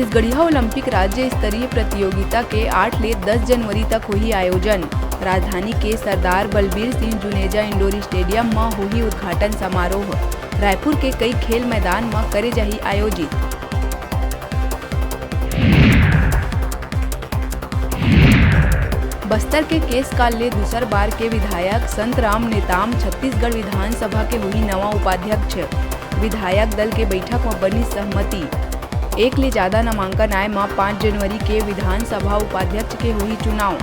गढ़िया ओलंपिक राज्य स्तरीय प्रतियोगिता के 8 ले 10 जनवरी तक हुई आयोजन। राजधानी के सरदार बलबीर सिंह जुनेजा इंडोर स्टेडियम में हुई उद्घाटन समारोह। रायपुर के कई खेल मैदान में करे जाही आयोजित। बस्तर के केस काल ले दूसर बार के विधायक संतराम नेताम छत्तीसगढ़ विधानसभा के हुई नवा उपाध्यक्ष। विधायक दल के बैठक में बनी सहमति। एक ले ज्यादा नामांकन आए में 5 जनवरी के विधानसभा उपाध्यक्ष के हुई चुनाव।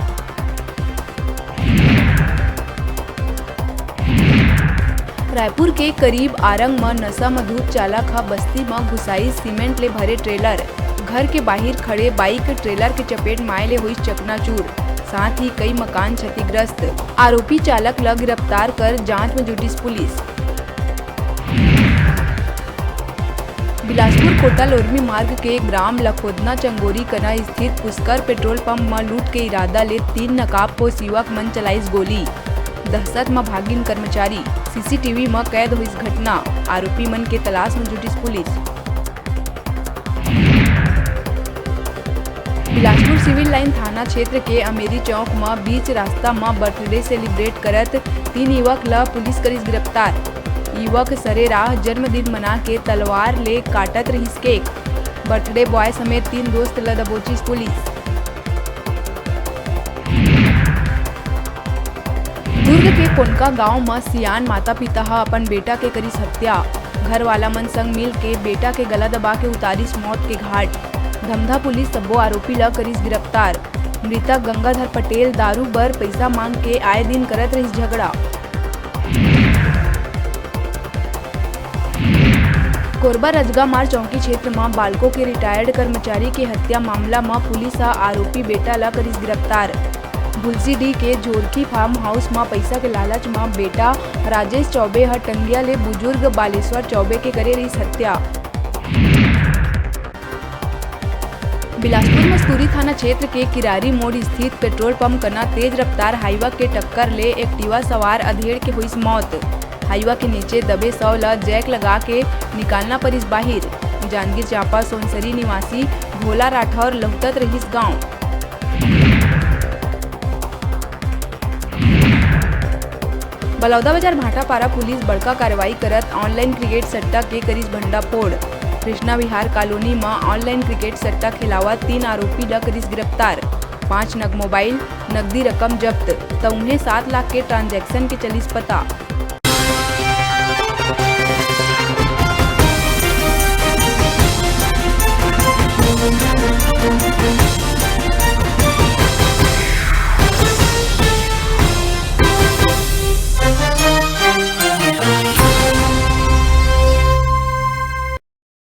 रायपुर के करीब आरंग में नशा मधुर चालक हा बस्ती में घुसाई सीमेंट ले भरे ट्रेलर। घर के बाहर खड़े बाइक ट्रेलर के चपेट में आए ले हुई चकनाचूर। साथ ही कई मकान क्षतिग्रस्त। आरोपी चालक ला गिरफ्तार कर जांच में जुटी पुलिस। बिलासपुर कोटा लोरमी मार्ग के ग्राम लखोदना चंगोरी कना स्थित पुष्कर पेट्रोल पंप में लूट के इरादा ले 3 नकाबपोश युवक मन चलाइस गोली। दहशत में भागिन कर्मचारी। सीसीटीवी में कैद हुई घटना। आरोपी मन के तलाश में जुटी पुलिस। बिलासपुर सिविल लाइन थाना क्षेत्र के अमेरी चौक में बीच रास्ता में बर्थडे सेलिब्रेट करत 3 युवक ला पुलिस करिस गिरफ्तार। युवक सरे राह जन्मदिन मना के तलवार ले काटत रहिस केक। बर्थडे बॉय समेत 3 दोस्त ला दबोचिस पुलिस। दुर्ग के कोनका गांव में सियान माता पिता हा अपन बेटा के करिस हत्या। घर वाला मन संग मिल के बेटा के गला दबा के उतारिस मौत के घाट। धमधा पुलिस सब्बो आरोपी ला करिस गिरफ्तार। मृतक गंगाधर पटेल दारू बर पैसा मांग के आए दिन करत रहिस झगड़ा। कोरबा रजगामार चौकी क्षेत्र में बालको के रिटायर्ड कर्मचारी के हत्या मामला में पुलिस आरोपी बेटा ला करिस गिरफ्तार। भुलसीडी के जोरकी फार्म हाउस में पैसा के लालच में बेटा राजेश चौबे हर टंगिया ले बुजुर्ग बालेश्वर चौबे के करे रही हत्या। बिलासपुर मस्तूरी थाना क्षेत्र के किरारी मोड़ स्थित पेट्रोल पंप कना तेज रफ्तार हाईवा के टक्कर ले एक्टिवा सवार अधेड़ के हुई मौत। हाईवा के नीचे दबे 100 ला जैक लगा के निकालना परिस बाहिर। जांजगीर चांपा सोनसरी निवासी भोला राठौर लहुतत रहिस गांव। बलौदा बाजार भाटापारा पुलिस बड़का कार्रवाई करत ऑनलाइन क्रिकेट सट्टा के करिस भंडाफोड़। कृष्णा विहार कॉलोनी में ऑनलाइन क्रिकेट सट्टा खिलावा 3 आरोपी ला करिस गिरफ्तार। 5 नग मोबाइल नकदी रकम जब्त। तो उन्हें 7 लाख के ट्रांजैक्शन के चलिस पता।